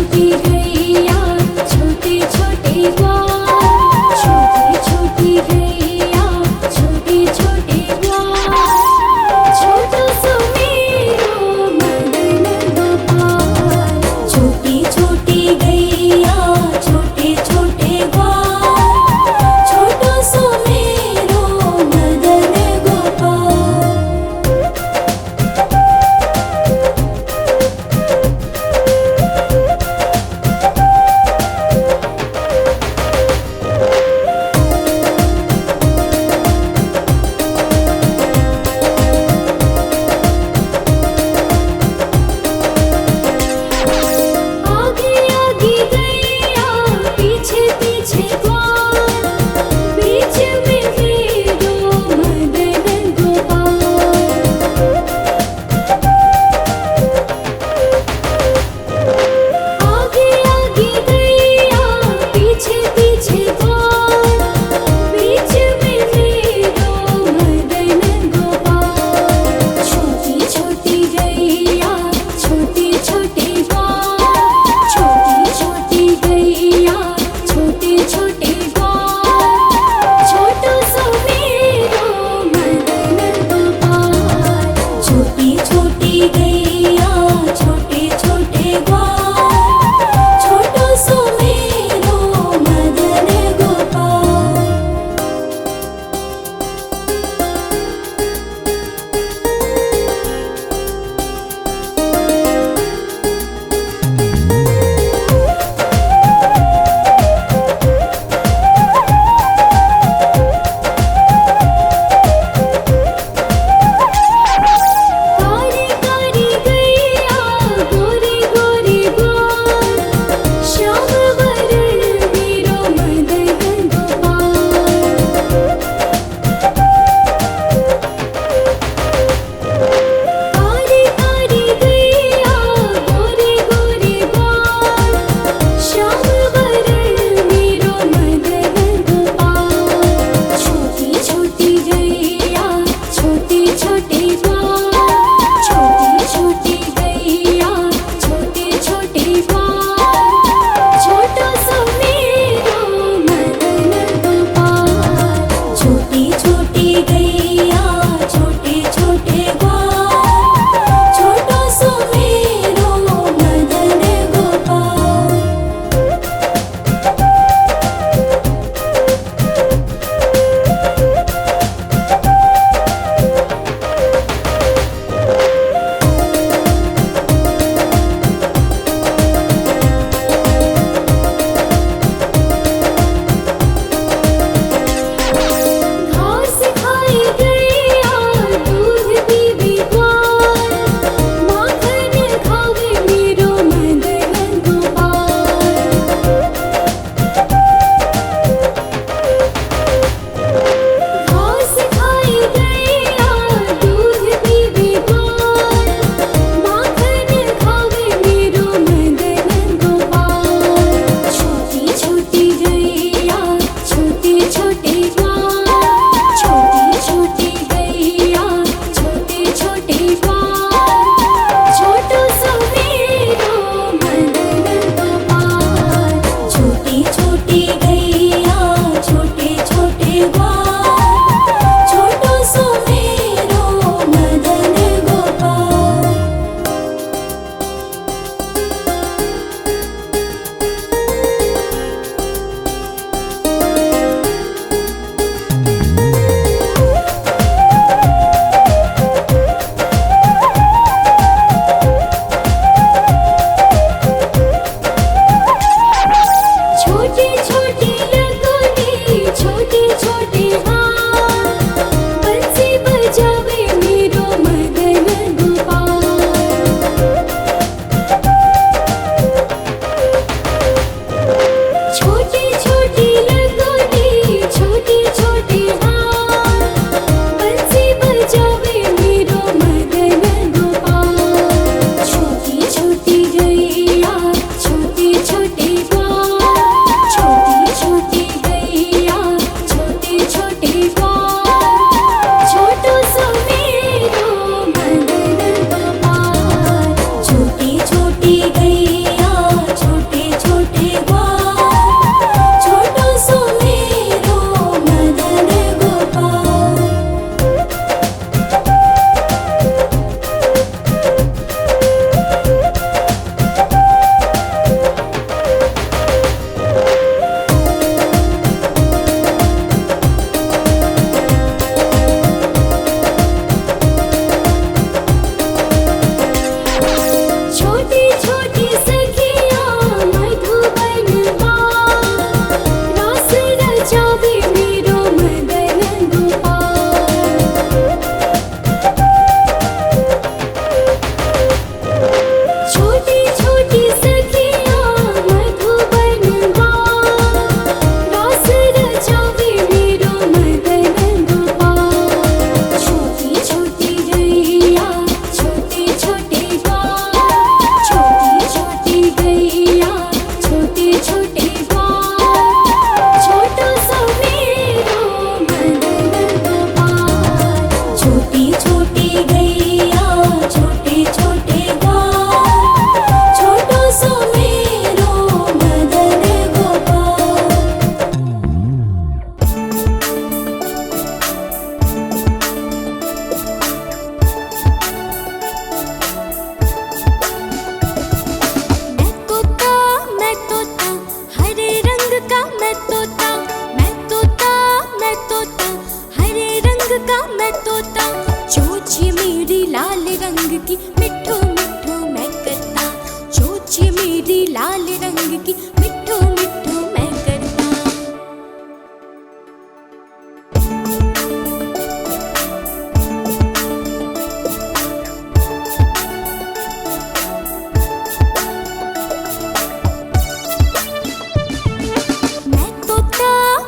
छोटी गैया छोटे छोटे ग्वाल, छोटी छोटी गैया छोटे छोटे ग्वाल, छोटा सा मेरो मदन गोपाल। छोटी छोटी गैया छोटे छोटे ग्वाल, छोटा सा मेरो मदन गोपाल। रंग की मिठू मिठू मैं करता, चोंच मेरी लाल रंग की मिठू मिठू मैं करता।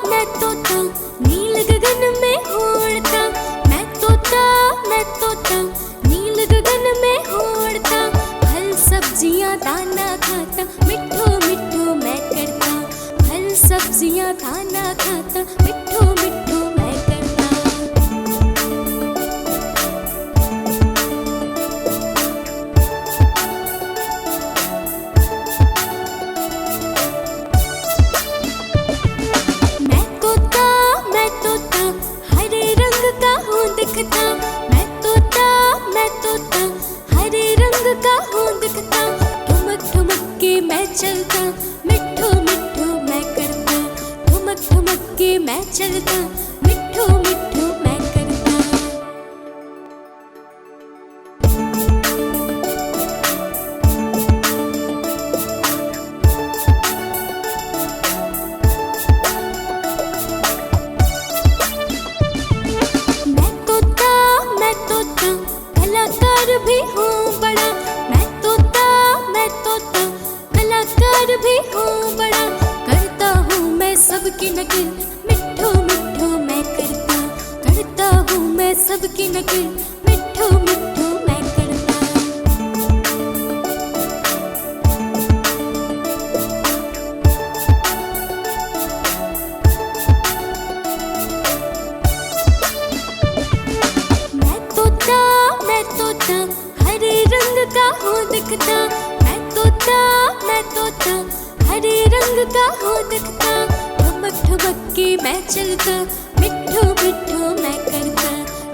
मैं तोता नील गगन में उड़ता, मैं तोता नील गगन में उड़ता, फल सब्जियां दाना खाता मिठू मिठू मैं करता, फल सब्जियां दाना खाता मिठू मिठू मैं करता। मैं तोता हरे रंग का हूँ दिखता, मैं तोता हरे रंग का हूँ दिखता, ठुमक ठुमक के मैं चलता मिठू मिठू मैं करता, ठुमक ठुमक के मैं चलता मिठू मिठू मैं करता। मैं तोता कलाकार भी हूँ बड़ा, मैं तोता कलाकार भी हूँ बड़ा, करता हूँ मैं सबकी नकल मिठू मिठू मैं करता हूँ मैं सबकी नकल मिठू मिठू मैं करता। मैं तोता हरे रंग का हूँ दिखता, मैं तोता हरे रंग का हूँ दिखता, ठुमक ठुमक के मैं चलता मिठू मिठू मैं करता,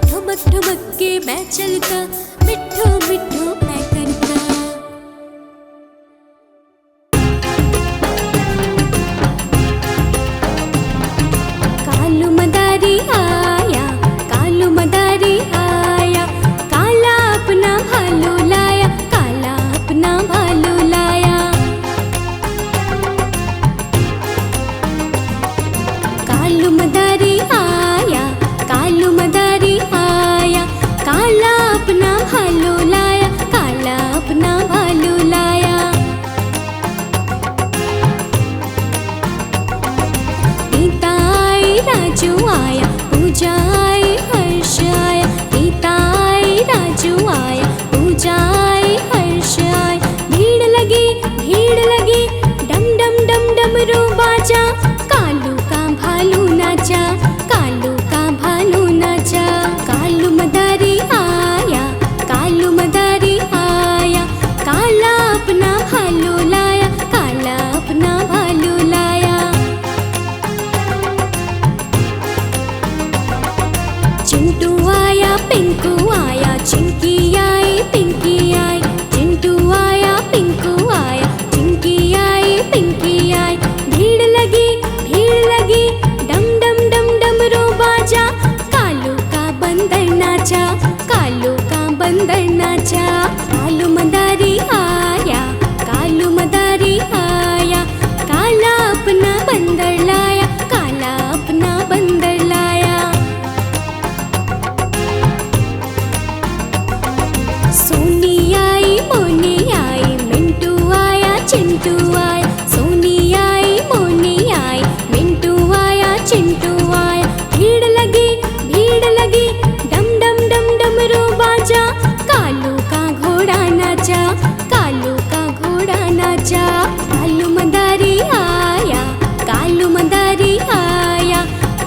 ठुमक ठुमक के मैं चलता मिठू मिठू मैं करता। कालू मदारी आया, कालू मदारी आया, काला अपना भालू लाया, काला अपना भालू लाया। कालू मदारी आया, कालू मदारी आया, काला अपना भालू लाया, काला अपना भालू लाया। सीता आई राजू आया, पूजा आई हर्ष आया, सीता आई राजू आया, पूजा आई हर्ष आया। भीड़ लगी डम डम डम डमरू बाजा, कालू का भालू नाचा, कालू का भालू नाचा। कालू मदारी आया, कालू मदारी आया, काला अपना भालू लाया, काला अपना भालू लाया। चिंटू आया पिंकू आया, चिंकी आई पिंकी आई, चिंटू आया पिंकू आया, चिंकी आई पिंकी आई। भीड़ लगी डम डम डम डमरू बाजा, कालू का बंदर नाचा, कालू का बंदर नाचा। कालू मदारी आया, कालू मदारी आया, काला अपना बंदर लाया, काला अपना बंदर लाया। सोनी आई मोनी आई, मिंटू आया चिंटू आया, सोनी आई मोनी आई, मिंटू आया चिंटू आया। भीड़ लगी डम डम डम डमरू बाजा, कालू का घोड़ा नाचा, कालू का घोड़ा नाचा। कालू मदारी आया, कालू मदारी आया,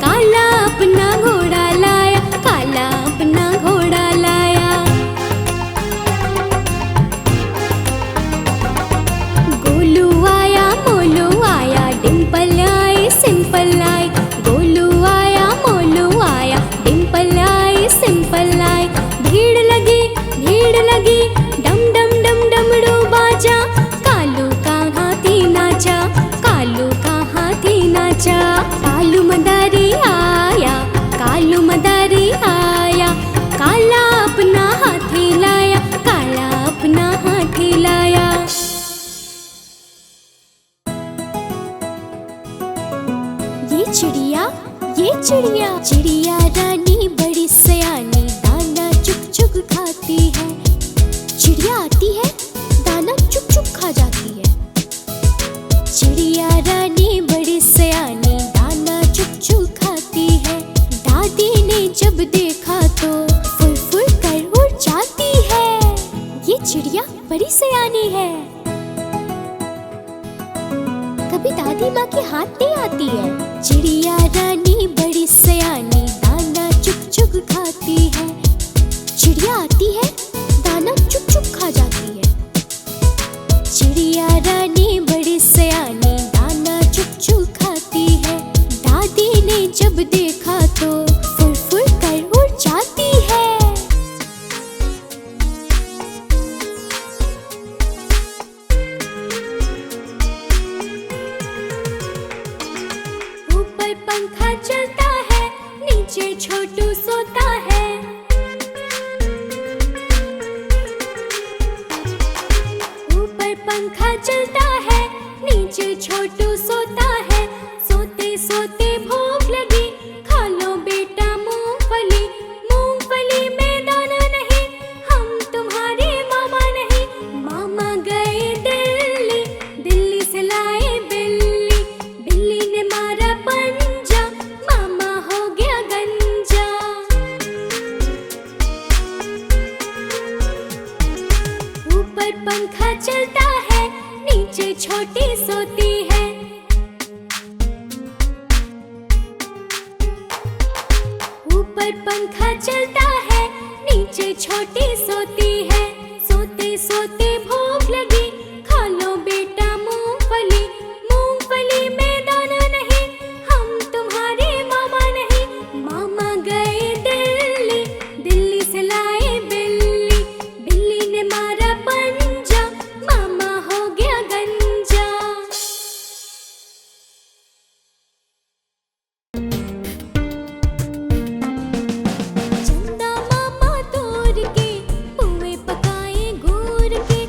काला अपना घोड़ा लाया, काला अपना घोड़ा लाया। गोलू आया मोलू आया, Dimple I simple I, Golu आया मोलू आया, डिम्पल आई सिंपल आई। भीड़ लगी डम डम डम डमरू बाजा, कालू का चिड़िया रानी बड़ी सयानी दाना चुग चुग खाती है। चिड़िया आती है, दाना चुग चुग खा जाती है। चिड़िया रानी बड़ी सयानी दाना चुग चुग खाती है। दादी ने जब देखा तो फुर फुर कर उड़ जाती है। ये चिड़िया बड़ी सयानी है। कभी दादी माँ के हाथ नहीं आती है। चिड़िया रानी बड़ी सयानी दाना चुग चुग खाती है। चिड़िया आती है, दाना चुग चुग खा जाती है। चिड़िया रानी बड़ी सयानी दाना चुग चुग खाती है। दादी ने जब देखा तो फुर फुर कर उड़ जाती है। ऊपर पंखा चलता है, नीचे छोटू सोता है। ऊपर पंखा चलता है, नीचे छोटू सोता है। सोते सोते भूख लगी, खा लो बेटा मूंगफली। मूंगफली में दाना नहीं, हम तुम्हारे मामा नहीं। मामा गए दिल्ली, दिल्ली से लाए बिल्ली। बिल्ली ने मारा पंजा, मामा हो गया गंजा। ऊपर पंखा चलता है, नीचे छोटी सोती है। ऊपर पंखा चलता है, नीचे छोटी सोती है। सोते सोते भूख लगी, खा लो बेटा मूंगफली। मूंगफली में दाना नहीं, हम तुम्हारे मामा नहीं। मामा गए दिल्ली, दिल्ली से लाए बिल्ली। बिल्ली ने मारा पंजा, मामा हो गया गंजा। चंदा मामा तोड़ के पुए पकाए घूर के।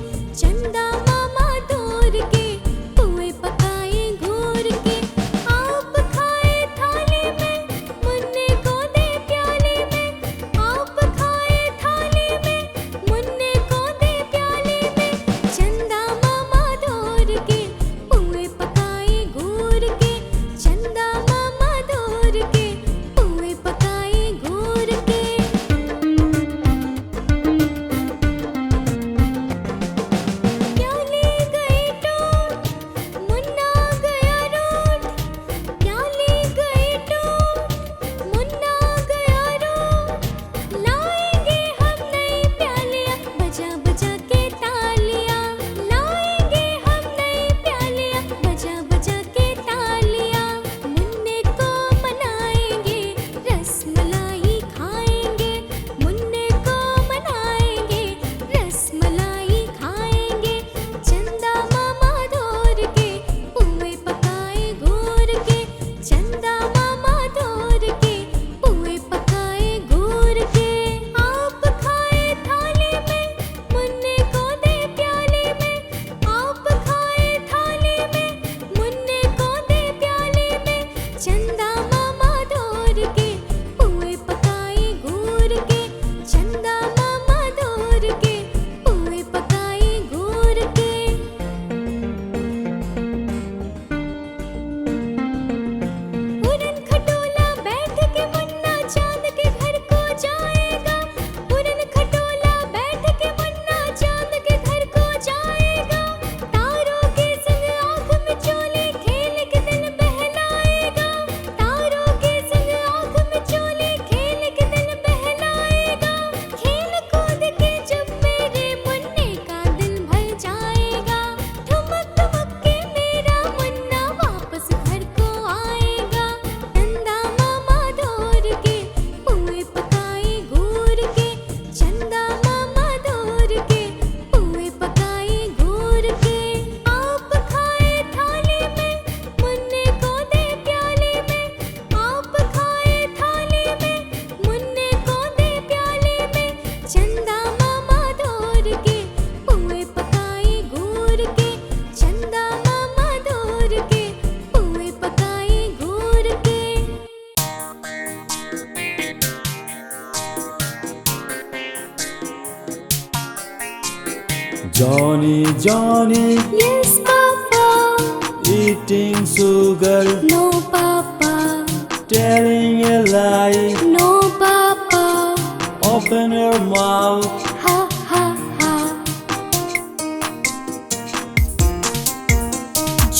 Johnny, Johnny, Yes, Papa. eating sugar, No, Papa. telling a lie. No, Papa. Open your mouth. Ha ha ha.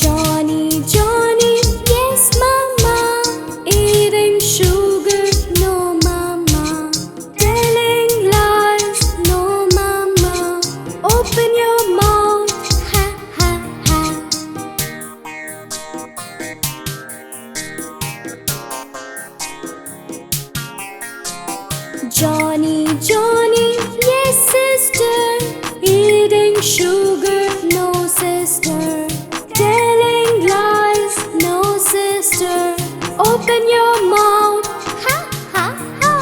Johnny, Johnny, yes, Mama. Eating sugar, no, Mama. Telling lies, no, Mama. Open your mouth, ha ha ha. Johnny, Johnny, yes, sister. Eating sugar, no, sister. Telling lies, no, sister. Open your mouth, ha ha ha.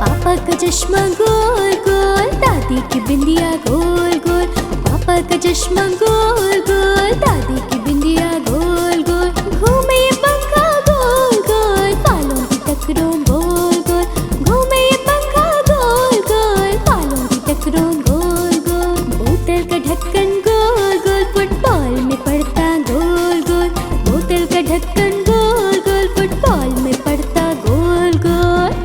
पापा का चश्मा गोल गोल, दादी की बिंदिया गोल गोल। पापा का चश्मा गोल गोल, दादी की बिंदिया गोल गोल। घूमे ये पंखा गोल गोल, बालों की टकरों गोल गोल। घूमे ये पंखा गोल गोल, बालों की टकरों गोल गोल। बोतल का ढक्कन गोल गोल, फुटबॉल में पड़ता गोल गोल। बोतल का ढक्कन गोल गोल, फुटबॉल में पड़ता गोल गोल।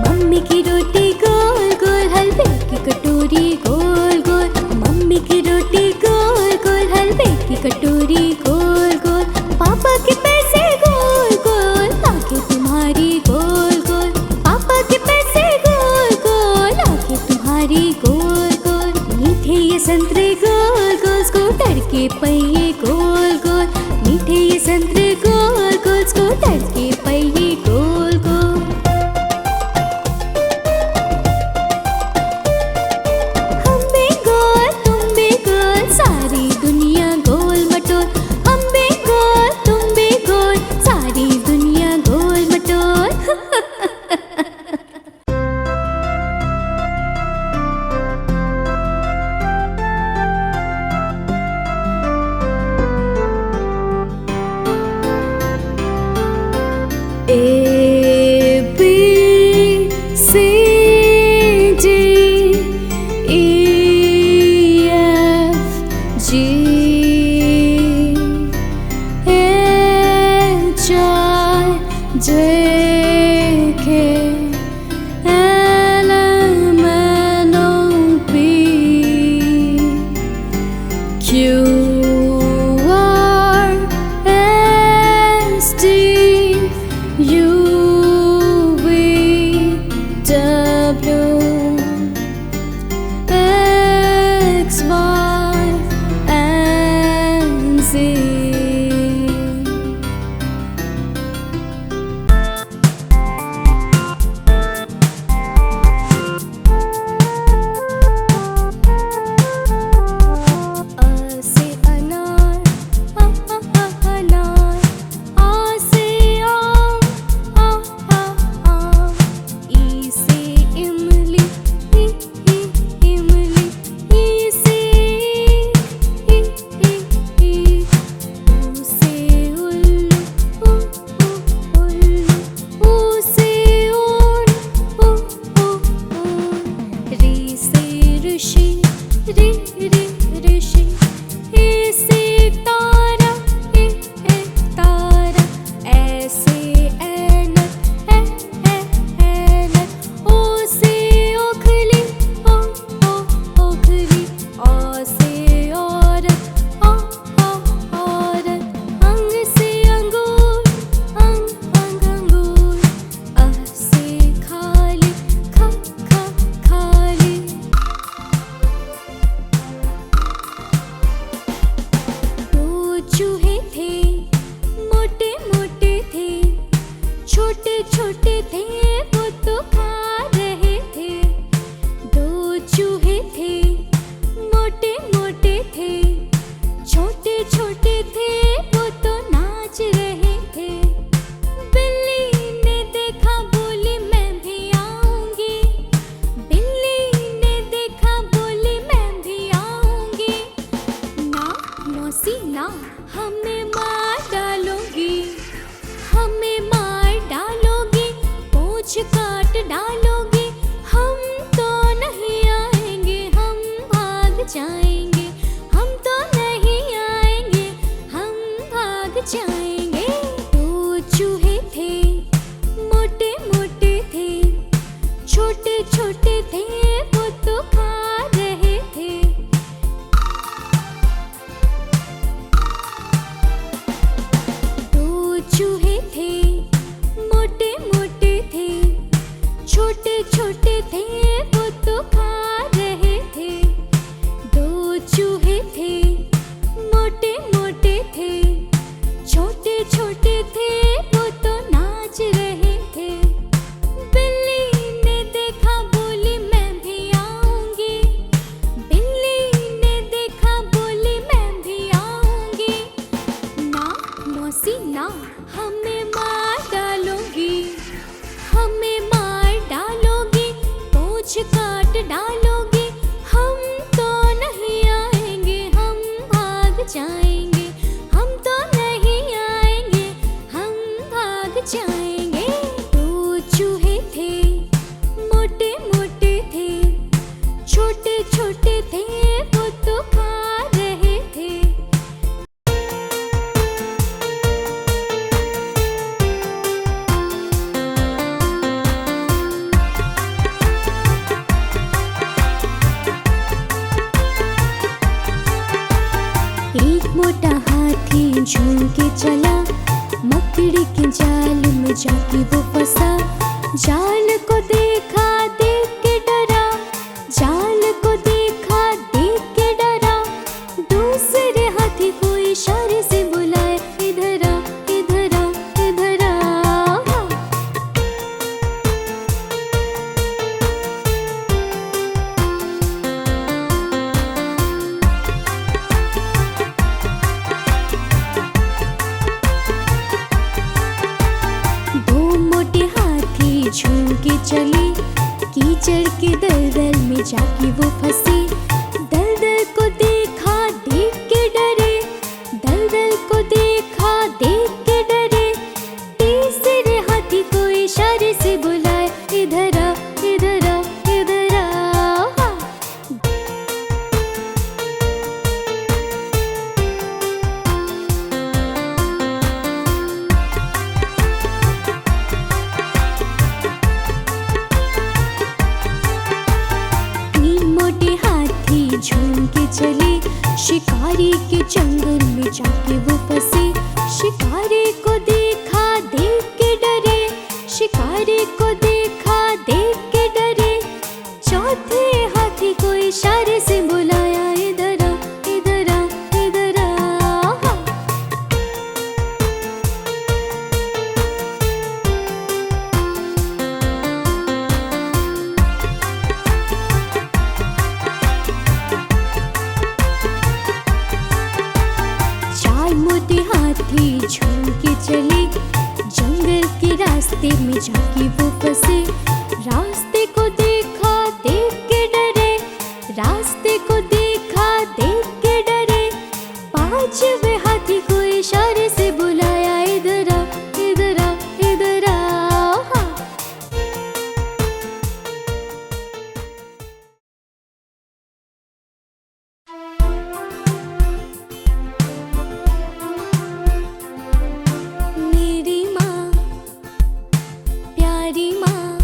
मम्मी की रोटी गोल गोल, हलवे की कटोरी गोल गोल। मम्मी की रोटी गोल गोल, हलवे की कटोरी गोल गोल। पापा के पैसे गोल गोल, आंखें तुम्हारी गोल गोल। पापा के पैसे गोल गोल, आंखें तुम्हारी गोल गोल। मीठे ये संतरे गोल गोल, स्कूटर के पहिए गोल गोल। मीठे ये संतरे गोल गोल, स्कूटर के पहिए गोल गोल। हम भी गोल, तुम भी गोल, सारी दुनिया गोल मटोल। हम भी गोल, तुम भी गोल, सारी दुनिया गोल मटोल। जाएंगे, हम तो नहीं आएंगे, हम भाग जाएंगे। दो चूहे थे, मोटे मोटे थे, छोटे छोटे थे, वो तो खा रहे थे। दो चूहे थे, मोटे मोटे थे, छोटे छोटे थे, वो तो खा रहे थे। दो चूहे थे, मोटे मोटे थे, छोटे छोटे थे, वो तो नाच रहे थे। बिल्ली ने देखा, बोली मैं भी आऊंगी। बिल्ली ने देखा, बोली मैं भी आऊंगी। ना मौसी ना, हमें मार डालोगी, हमें मार डालोगी, पूंछ काट डालोगी। हम तो नहीं आएंगे, हम भाग जाएंगे, हम तो नहीं आएंगे, हम भाग जाएंगे। दो चूहे थे, मोटे मोटे थे, छोटे छोटे थे, वो तो खा रहे थे। एक मोटा हाथी झूम के चला, मकड़ी के जाल में जाके वो फंसा। जाल को देखा, देख के डरा, जाल को देखा, देख के डरा। दूसरे हाथी को इशारे से बुलाए, इधर आ, इधर आ, इधर आ। दो मोटे हाथी झूम के चले, कीचड़ के दलदल में जाके वो फंसे। दलदल को देखा, देख के डरे, दलदल को देखा, देख के डरे। तीसरे हाथी को इशारे से बुलाए, इधर आ, इधर आ, इधर आ। तीन मोटे हाथी झूम के चले, शिकारी के जंगल में जाके वो फंसे। शिकारी को देखा, देख के डरे, शिकारी को देखा, देख के डरे। चौथे हाथी को इशारे से बुलाया, इधर आ, इधर आ, इधर आ। चार मोटे हाथी झूम के चले, जंगल के रास्ते में जाके वो फंसे। रास्ते को देखा, देख के डरे, रास्ते को देखा, देख के डरे। पांचवे हाथी को इशारे से बुलाया, इधर आ, इधर आ, इधर आ। मेरी माँ, प्यारी माँ,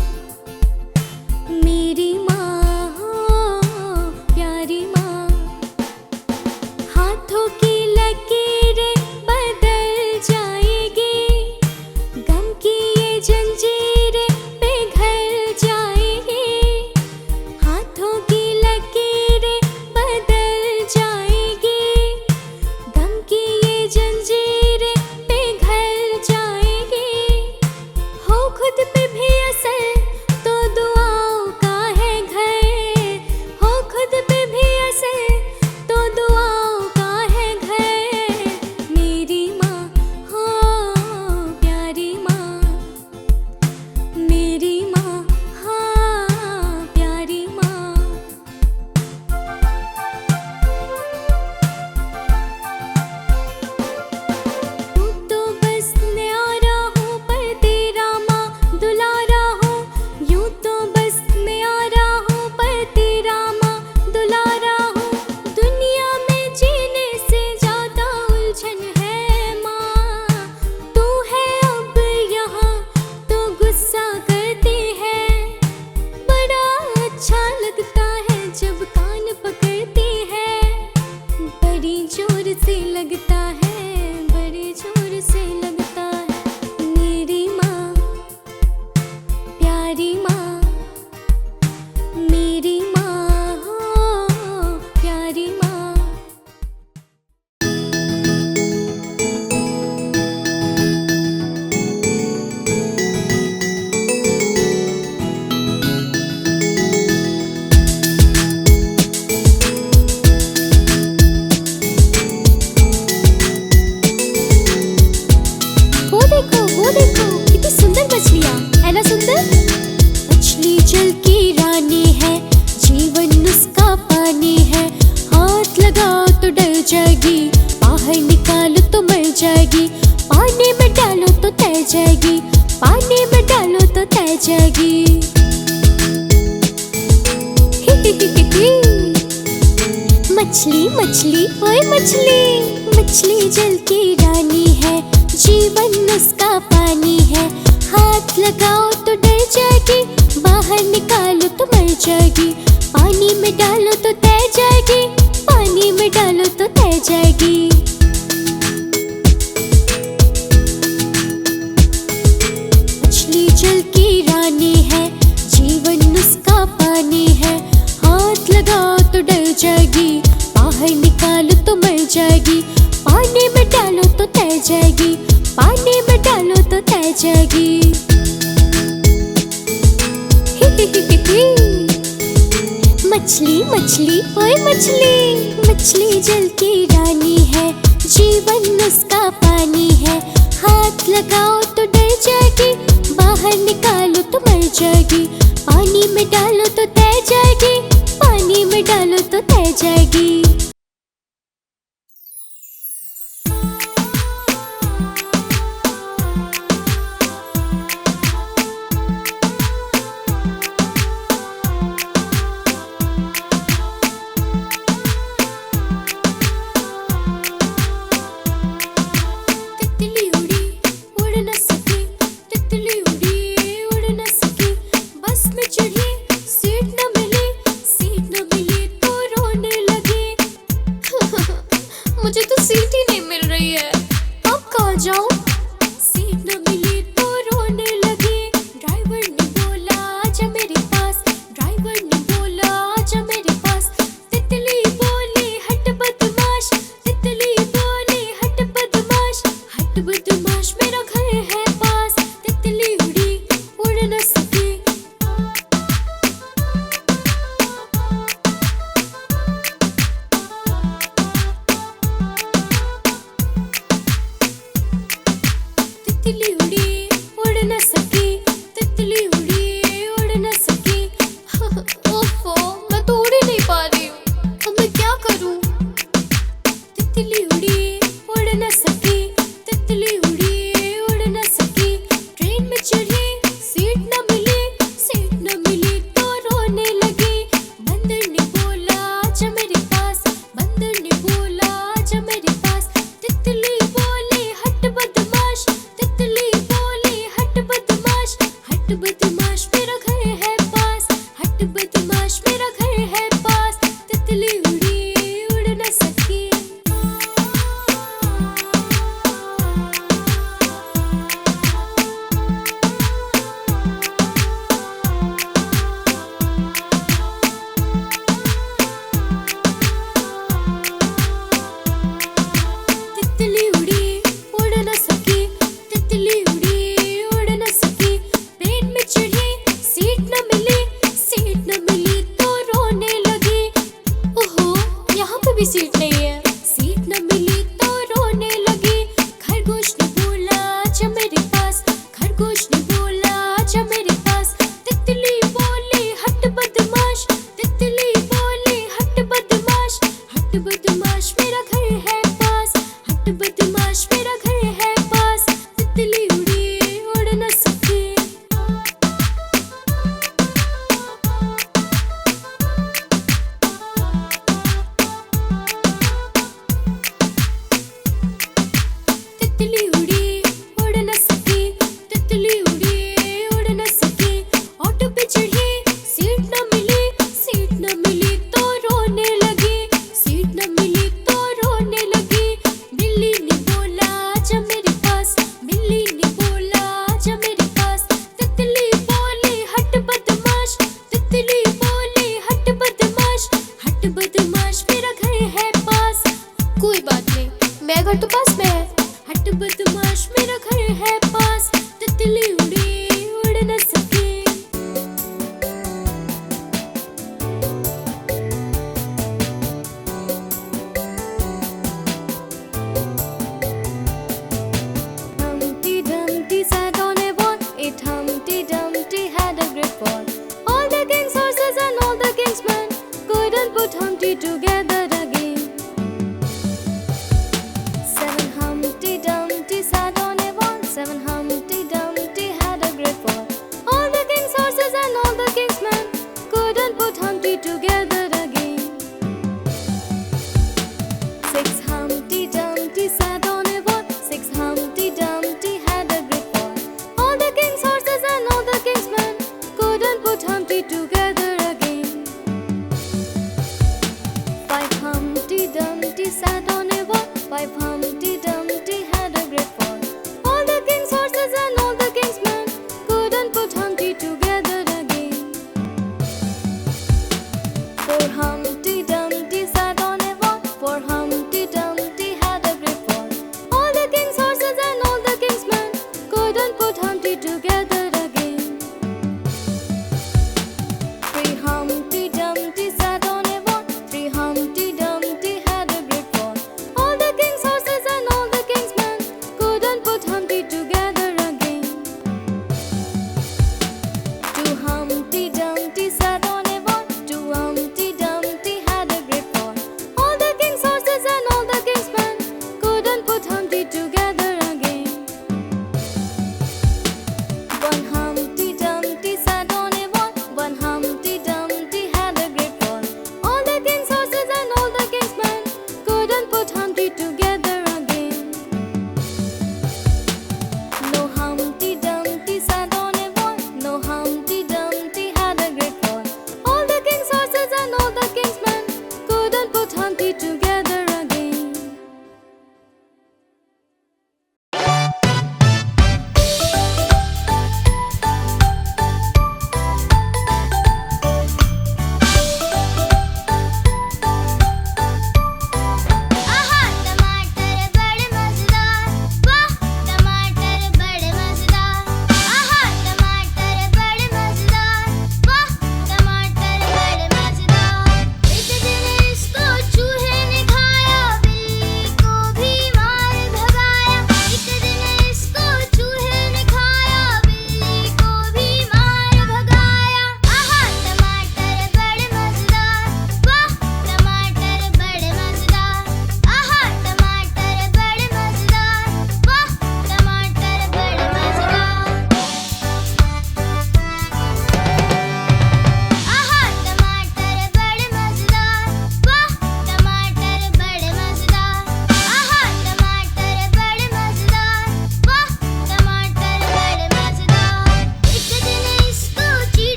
मछली मछली ओए मछली, मछली जल की रानी है, जीवन उसका पानी है। हाथ लगाओ तो डर जाएगी, बाहर निकालो तो मर जाएगी। पानी में डालो तो तैर जाएगी, पानी में डालो तो तैर जाएगी। मछली जल की रानी है, जीवन उसका पानी है। हाथ लगाओ तो डर जाएगी, बाहर निकालो तो मर जाएगी। पानी में डालो तो तैर जाएगी, पानी में डालो तो तैर जाएगी। मछली मछली ओए मछली, मछली जल की रानी है, जीवन उसका पानी है। हाथ लगाओ तो डर जाएगी, बाहर निकालो तो मर जाएगी। पानी में डालो तो तैर जाएगी, पानी में डालो तो तैर जाएगी। मुझे तो सीट ही नहीं मिल रही है, अब कहाँ जाऊँ? सीट न मिली तो रोने लगी। ड्राइवर ने बोला आजा मेरे पास, ड्राइवर ने बोला आजा मेरे पास। तितली बोली हट बदमाश, तितली बोली हट बदमाश, हट बदमाश मेरा घर है पास। तितली उड़ी उड़ न सकी। तितली उड़ी उड़ न सकी, तितली उड़ी उड़ न सकी। ओफो, मैं तो उड़ ही नहीं पा रही हूँ, अब मैं क्या करूँ? तितली उड़ी उड़ न सकी, तितली उड़ी उड़ न सकी। ट्रेन में चढ़ी, सीट न मिली, सीट न मिली तो रोने लगी। बंदर ने बोला आजा मेरे पास, बंदर ने बोला आजा मेरे पास। तितली बोली हट बदमाश, तितली बोली हट बदमाश, हट बदमाश मेरा घर है पास, हट बदमाश मेरा घर है पास। तितली उड़ी उड़ न सकी। तितली उड़ी उड़ न सकी, तितली उड़ी उड़ न सकी। ट्रेन में चढ़ी, सीट न मिली, सीट न मिली तो रोने लगी। ओहो, यहाँ पे भी सीट नहीं है। सीट न मिली तो रोने लगी। खरगोश ने बोला आजा मेरे पास, खरगोश ने बोला आजा मेरे पास। तितली बोली हट बदमाश, तितली बोली हट बदमाश, हट बदमाश मेरा घर है पास, हट बदमाश मेरा घर है पास। तितली उड़ी उड़ न सकी। तितली उड़ी उड़ न सकी, तितली उड़ी उड़ न सकी। ऑटो पे चढ़ी, सीट न मिली, सीट न मिली तो रोने लगी, सीट न मिली तो रोने लगी। बिल्ली ने बोला आजा मेरे पास, बिल्ली ने बोला आजा मेरे पास। तितली बोली हट बदमाश, तितली बोली हट बदमाश, हट बदमाश मेरा घर है पास। कोई बात नहीं, मेरा घर तो पास में है। हट बदमाश मेरा घर है पास। तितली उड़ी उड़ न सकी। Humpty Dumpty sat on a wall, it Humpty Dumpty had a great fall. All the king's horses and all the king's men couldn't put Humpty together again. Seven Humpty Dumpty sat on a wall, seven Humpty Dumpty had a great fall. All the king's horses and all the king's men couldn't put Humpty together again.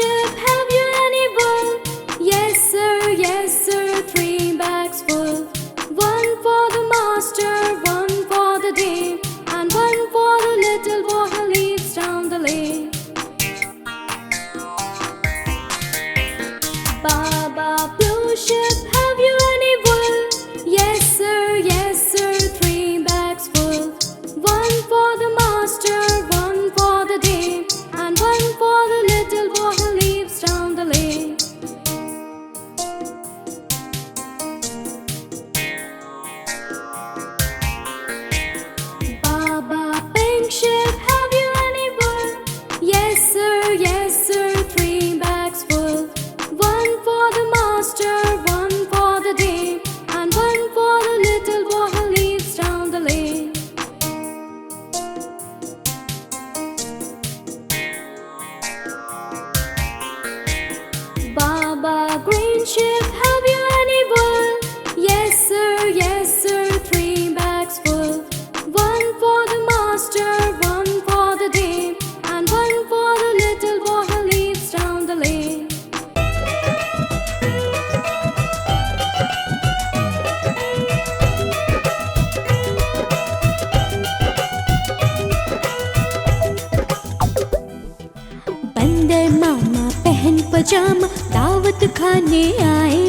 ship, have you any wool? Yes sir, 3 bags full. One for the master, one for the dame, and one for the little boy who lives down the lane. Baba blue ship, have you any wool? Yes sir, 3 bags full. One for the master, one for the dame, and one for the little boy who lives down the lane. Baba pink ship, have you any wool? Yes sir, 3 bags full. One for the master, one for the dame, and one for the little boy who lives down the lane. Baba green ship, have you any wool? Yes sir, 3 bags full. One for the master, one for the dame, and one for the little boy who lives down the lane. बंदर मामा पहन पजामा दावत खाने आए,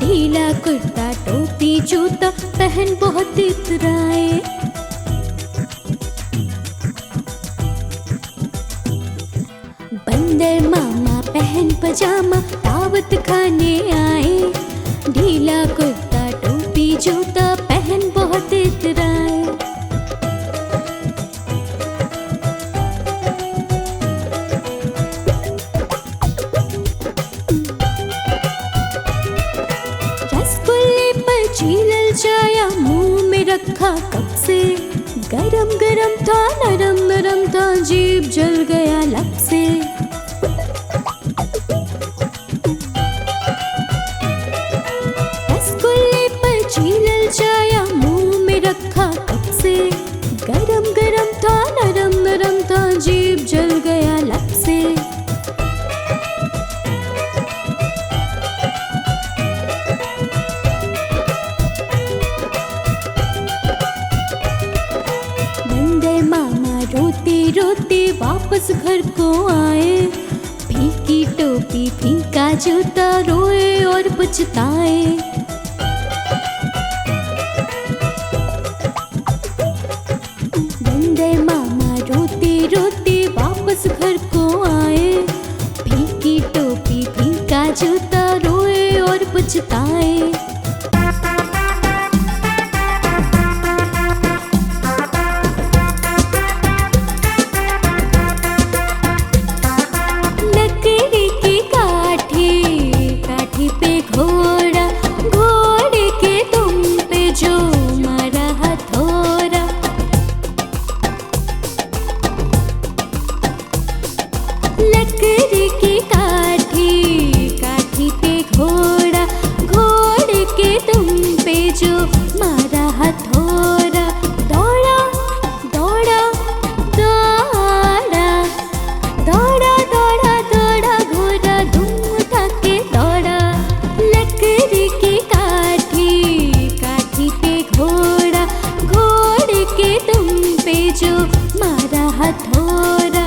ढीला कुर्ता टोपी जूता पहन बहुत इतराए। बंदर मामा पहन पजामा दावत खाने आए, ढीला कुर्ता टोपी जूता पहन बहुत इतराए। रसगुल्ले पर छीलल जाया मुंह में रखा कब से, गरम गरम था नरम नरम था जीभ जल गया लब से। रसगुल्ले पर छीलल जाया मुंह में रखा कब से, गरम गरम था नरम नरम था जीभ जल गया लब से। बंदर मामा रोते रोते वापस घर को आए, फीकी टोपी फीका जूता रोए और पछताए। बंदर मामा रोते रोते वापस घर को आए, फीकी टोपी फीका जूता रोए और पछताए। लकड़ी की काठी पे घोड़ा, घोड़े के दुम पे जो मारा हथौड़ा। लकड़ी की काठी पे घोड़ा, घोड़े के दुम पे जो मारा हथौड़ा। दौड़ा दौड़ा दौड़ा, दौड़ा दौड़ा दौड़ा घोड़ा धूम उठा के दौड़ा। लकड़ी की काठी पे घोड़ा, घोड़े के दुम पे जो मारा हथौड़ा।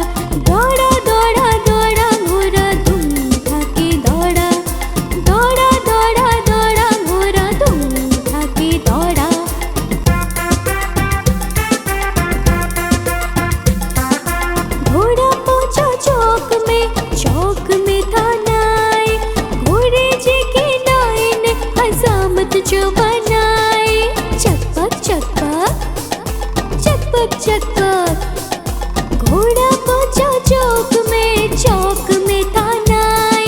दौड़ा दौड़ा दौड़ा घोड़ा धूम उठा के दौड़ा, दौड़ा दौड़ा दौड़ा घोड़ा धूम उठा के दौड़ा। घोड़ा पहुंचा चौक में था नाई, घोड़े जी की नाई ने हजामत जो बनाई। चकपक चकपक चकपक चकपक, घोड़ा पहुंचा चौक में था नाई,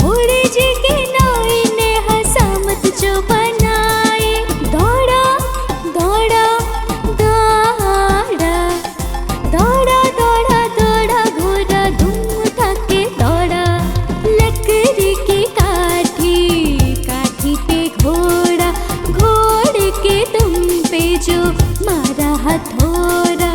घोड़े जी की नाई ने हजामत जो बनाई। दौड़ा दौड़ा दौड़ा, दौड़ा दौड़ा दौड़ा घोड़ा धूम उठा के दौड़ा। लकड़ी की काठी पे घोड़ा, घोड़े के दुम पे जो मारा हथौड़ा।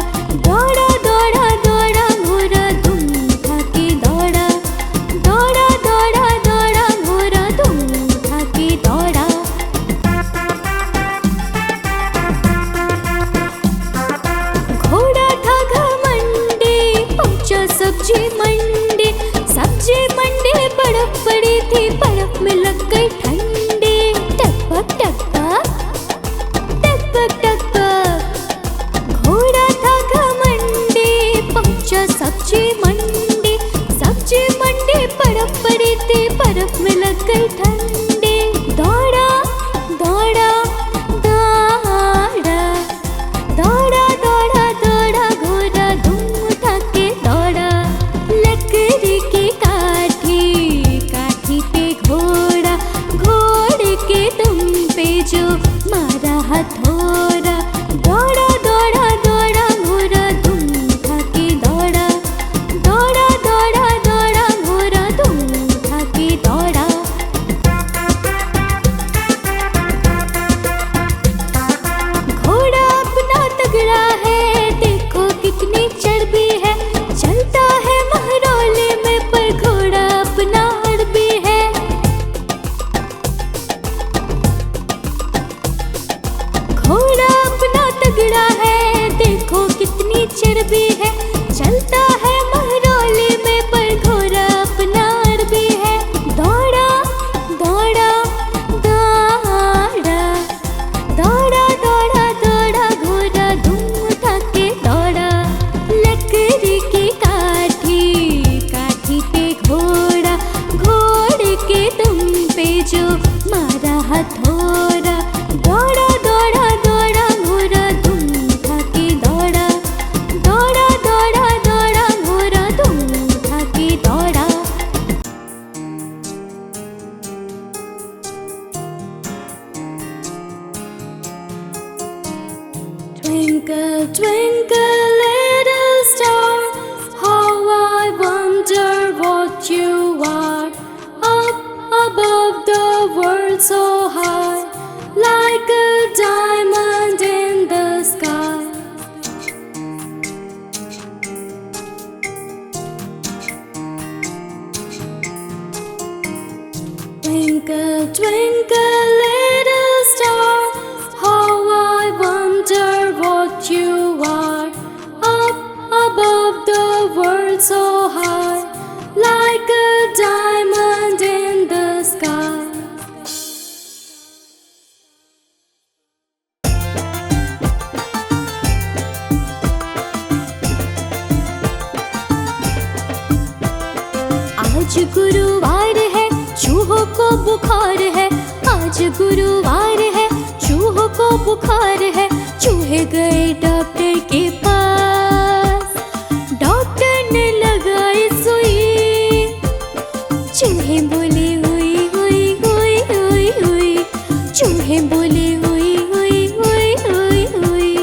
सब्जी मंडी, सब्जी मंडी बर्फ पड़ी थी, बर्फ में लग गई ठंडी। टकपक टकपक टकपक टकपक घोड़ा था घमंडी, पहुंचा सब्जी मंडी, सब्जी मंडी बर्फ पड़ी थी, बर्फ में लग गई ठंडी। दौड़ा दौड़ा दौड़ा दौड़ा दौड़ा दौड़ा घोड़ा धूम उठा के दौड़ा। लकड़ी की काठी, काठी पे घोड़ा, घोड़े के दुम पे जो मारा हथौड़ा। दौड़ा दौड़ा दौड़ा घोड़ा धूम उठा के दौड़ा, दौड़ा दौड़ा दौड़ा घोड़ा धूम उठा के दौड़ा। घोड़ा अपना तगड़ा है, देखो कितनी चर्बी है, चलता है महरौले में पर घोड़ा अपना अड़बी है। घोड़ा अपना तगड़ा है, देखो कितनी चर्बी है, चलता है महरौले में पर घोड़ा अपना अड़बी है। दौड़ा दौड़ा दौड़ा दौड़ा दौड़ा दौड़ा घोड़ा धूम उठा के दौड़ा। लकड़ी की काठी, काठी पे घोड़ा, घोड़े के दुम पे जो मारा हथौड़ा। दौड़ा दौड़ा दौड़ा घोड़ा धूम उठा के दौड़ा, दौड़ा दौड़ा दौड़ा घोड़ा धूम उठा के दौड़ा। Twinkle, twinkle, little star, how I wonder what you are. Up above the world so high, like a diamond in the sky. Twinkle, twinkle, little star, how I wonder what you are. Up above the world so high, like a diamond in the sky. आज गुरुवार है, चूहों को बुखार है, आज गुरुवार है, चूहों को बुखार है। चूहे गए डॉक्टर के पास, डॉक्टर ने लगाई सुई, चूहे बोले हुई हुई हुई हुई हुई, चूहे बोले हुई हुई हुई हुई हुई।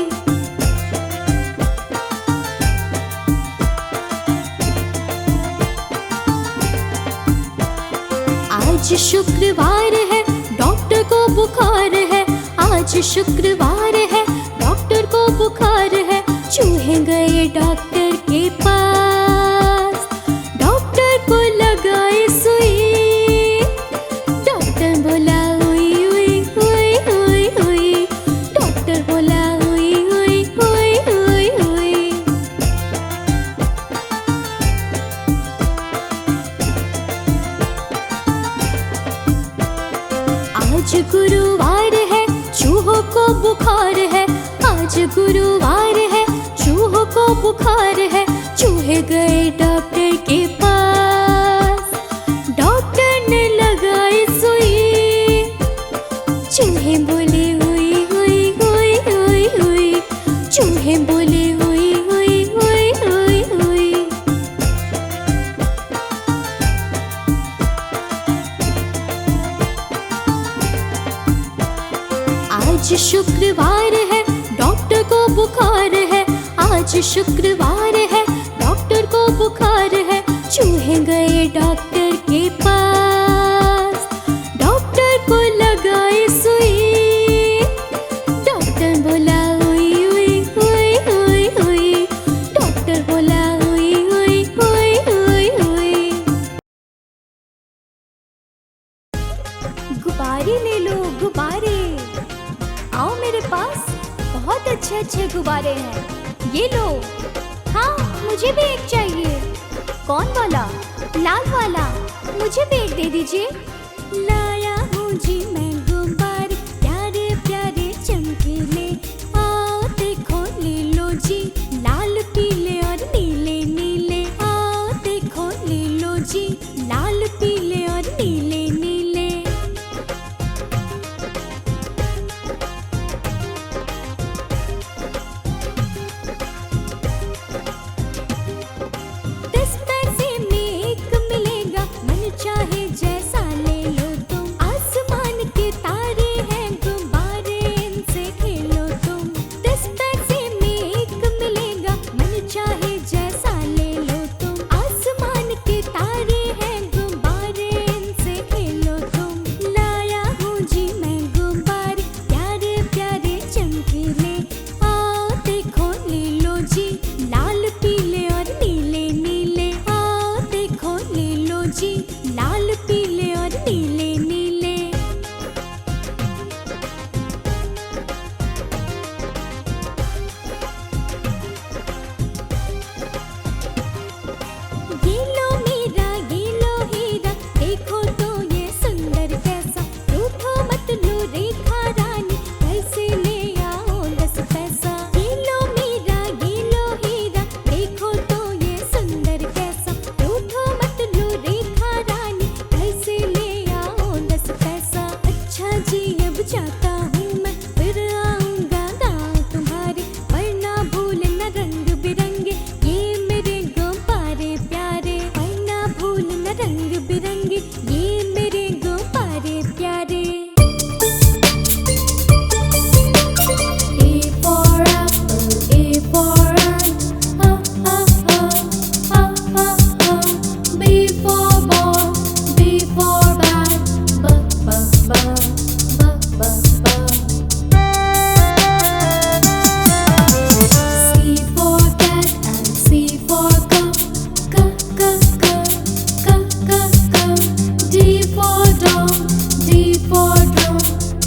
आज शुक्रवार है, डॉक्टर को बुखार है, आज शुक्रवार है, डॉक्टर को बुखार है। चूहे गए डॉक्टर के पास, डॉक्टर को लगाई सुई, डॉक्टर बोला हुई हुई हुई हुई हुई, डॉक्टर बोला हुई हुई हुई हुई हुई। आज गुरुवार है, चूहों को बुखार है, आज गुरुवार है, चूहों को बुखार है। चूहे गए डॉक्टर के पास, डॉक्टर ने लगाई सुई, चूहे बोले हुई हुई हुई हुई हुई, चूहे बोले हुई हुई हुई हुई हुई। आज शुक्रवार है, डॉक्टर को बुखार है, आज शुक्रवार है, डॉक्टर को बुखार है। चूहे गए डॉक्टर के पास, डॉक्टर को लगाई सुई, डॉक्टर बोला हुई हुई हुई हुई हुई, डॉक्टर बोला हुई हुई हुई हुई हुई। गुब्बारे ले लो गुब्बारे, आओ मेरे पास बहुत अच्छे अच्छे गुब्बारे हैं, ये लो। हाँ मुझे भी एक चाहिए। कौन वाला? लाल वाला। मुझे भी एक दे दीजिए। लाया हूँ जी मैं गुब्बारे प्यारे प्यारे चमकीले, आओ देखो ले लो जी लाल पीले और नीले नीले, आओ देखो ले लो जी लाल पीले और नीले नीले। चाहे जैसा ले लो तुम, आसमान के तारे हैं गुब्बारे इनसे खेलो तुम। 10 पैसे में एक मिलेगा, मन चाहे जैसा ले लो तुम, आसमान के तारे हैं गुब्बारे इनसे खेलो तुम। लाया हूँ जी मैं गुब्बारे प्यारे प्यारे चमकीले, आओ देखो ले लो जी लाल पीले और नीले नीले, आओ देखो ले लो जी लाल पीले और नीले नीले। ये लो मेरा ये लो हीरा, देखो तो ये सुंदर कैसा, रूठो मत लो रेखा रानी, कैसे ले आओ 10 पैसा। ये लो मेरा ये लो हीरा, देखो तो ये सुंदर कैसा, रूठो मत लो रेखा रानी, कैसे ले आओ 10 पैसा। अच्छा जी अब जाता हूँ मैं, फिर आऊँगा गाँव तुम्हारे, वरना भूलना रंग बिरंगे ये मेरे गुब्बारे प्यारे, वरना भूलना रंग बिरंगे ये मेरे गुब्बारे प्यारे। A for apple, A for ant, ha ha ha, ha ha ha. B for ball, B for bat, ba ba ba, ba ba ba. C for cat and C for cup, ka ka ka, ka ka ka. D for dog, D for drum,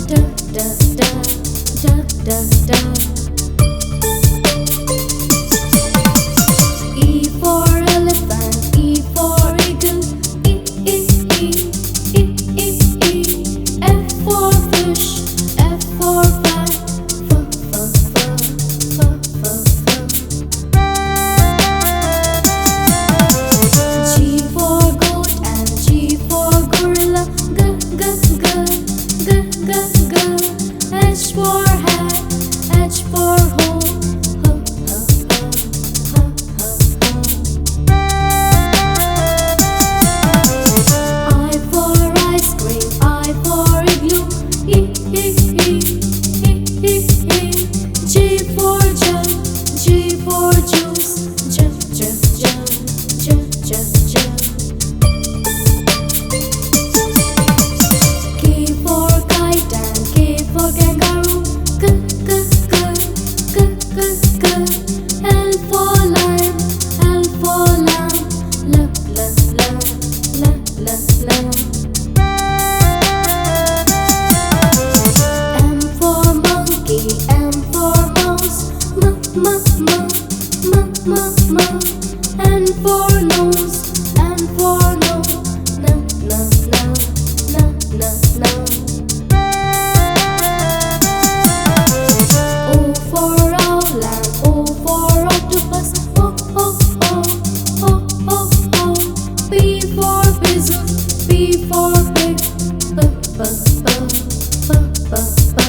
da da da, da da da. E for elephant, E for eagle, E E E, E E E. F for fish, F for fat, F F F, F F F. G for goat and G for gorilla, G G G, G G G. H for hat, H for hole, H H H, H H H. I for ice cream, I for igloo, E E E, E E E. J for jug, J for juice, J J J, J J J. K for kite and K for kangaroo, K K K, K K K. L for lion, L for lamb, L L L, L L L. M for monkey, M for mouse, M M M, M M M. N for nose, N for nose, N N N, N N N. O for owl and O for octopus, O O O, O O O. P for pigeon, P for pig, P P P, P P P.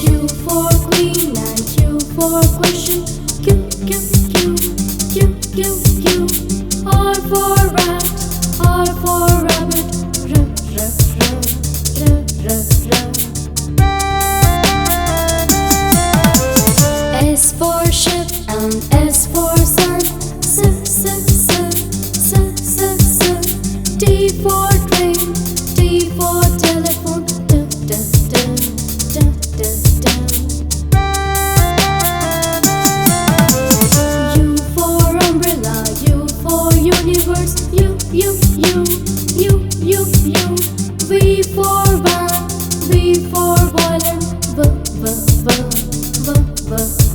Q for queen and Q for question, Q Q Q, Q Q Q. R for rat, R for rabbit, R R R, R R R. S for ship and S for sun, S S S, S S S. T for train, T for telephone, D D D, D D D. U for umbrella, U for universe, U U U, U U U. V for van, V for violin, V V V, V V V.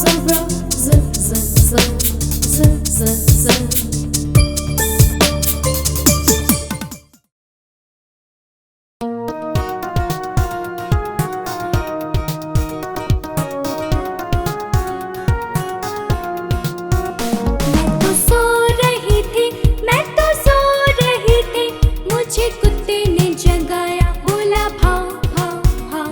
zebra, z z z z z z. मुझे कुत्ते ने जगाया, बोला भाव भाव भाव।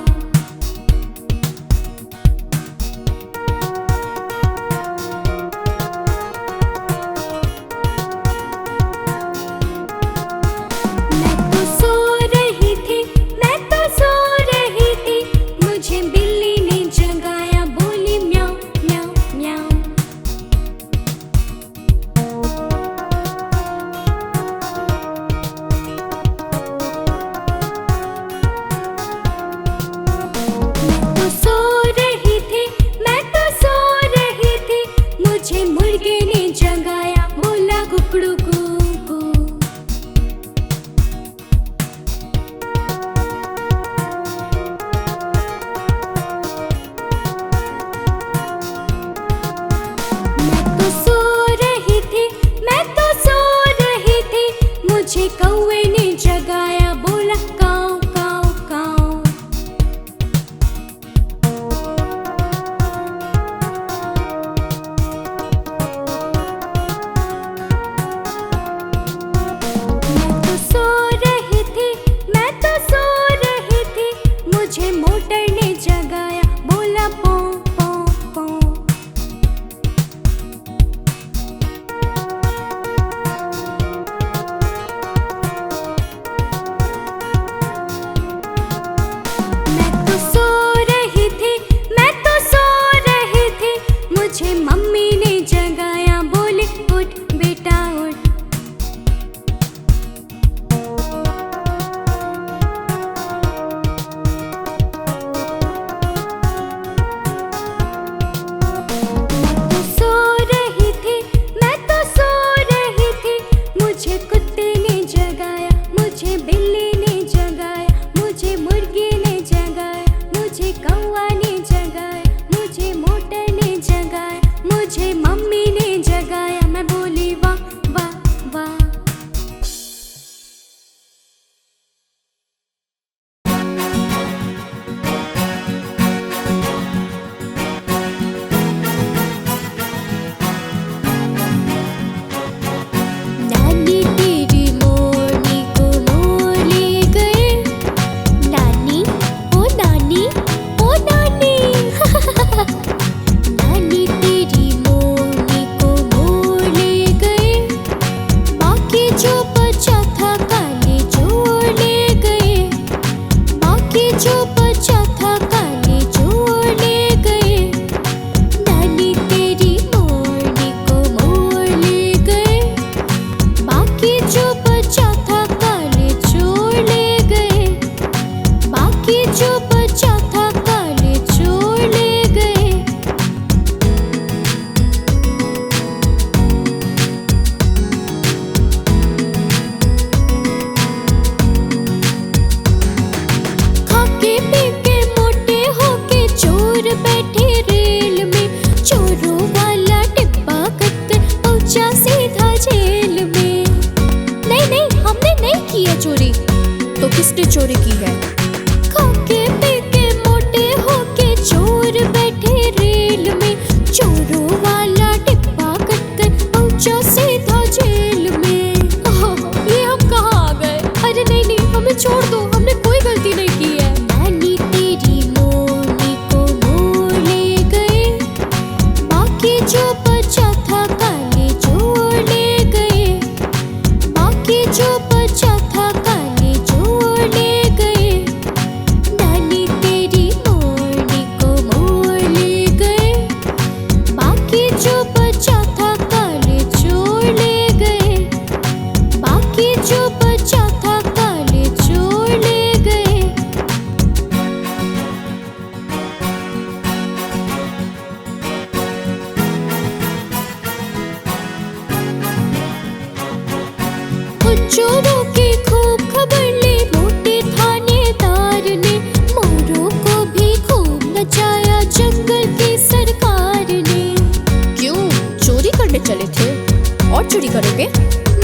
जबरदस्ती करोगे?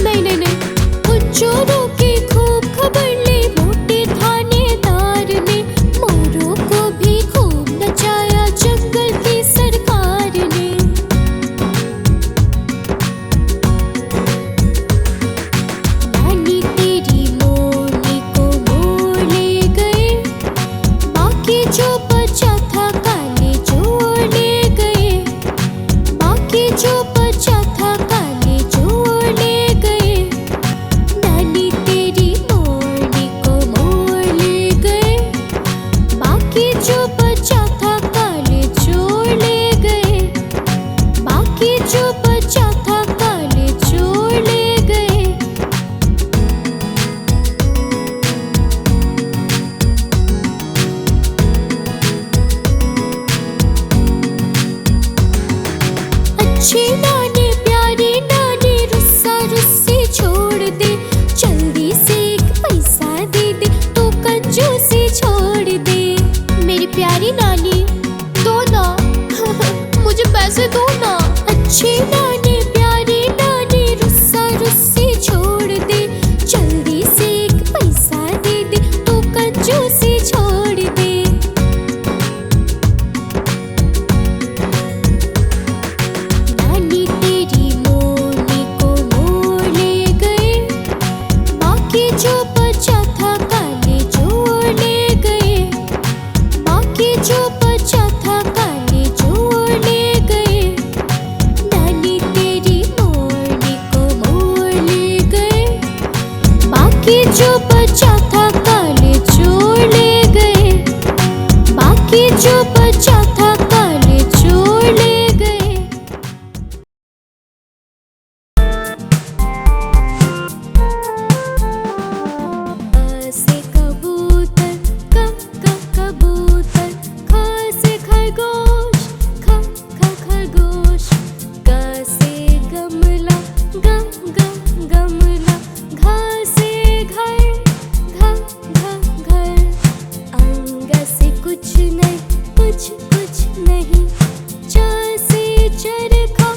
नहीं नहीं नहीं। उन चोरों की खूब खबर ली मोटे थानेदार ने, मोरों को भी खूब नचाया जंगल की सरकार ने। नानी तेरी मोरनी को मोर ले गए, बाकी जो बचा था काले चोर ले गए, बाकी जो बचा था काले चोर ले गए। नानी तेरी मोरनी को मोर ले गए, बाकी जो बचा था काले चोर ले गए, बाकी जो बचा था काले चोर ले गए। अच्छी नानी प्यारी नानी रुस्सा रुस्सी छोड़ दे, जल्दी से एक पैसा दे दे तो कंजूसी छोड़ दे। मेरी प्यारी नानी दो ना मुझे पैसे दो ना। अच्छी नानी प्यारी नानी रुस्सा रुस्सी छोड़ दे, जल्दी से एक पैसा दे दे तो कंजूसी छोड़ दे। नानी तेरी मोरनी को मोर ले गए, बाकी जो बचा था काले चोर ले गए, बाकी जो बचा था काले चोर ले गए। नानी तेरी मोरनी को मोर ले गए, बाकी जो बचा था काले चोर ले गए, बाकी जो बचा था काले चोर ले गए। से कबूतर कबूतर, ख से खरगोश खरगोश, ग से गमला गमला, घ से घर घर, अंग से कुछ नहीं, च से चरखा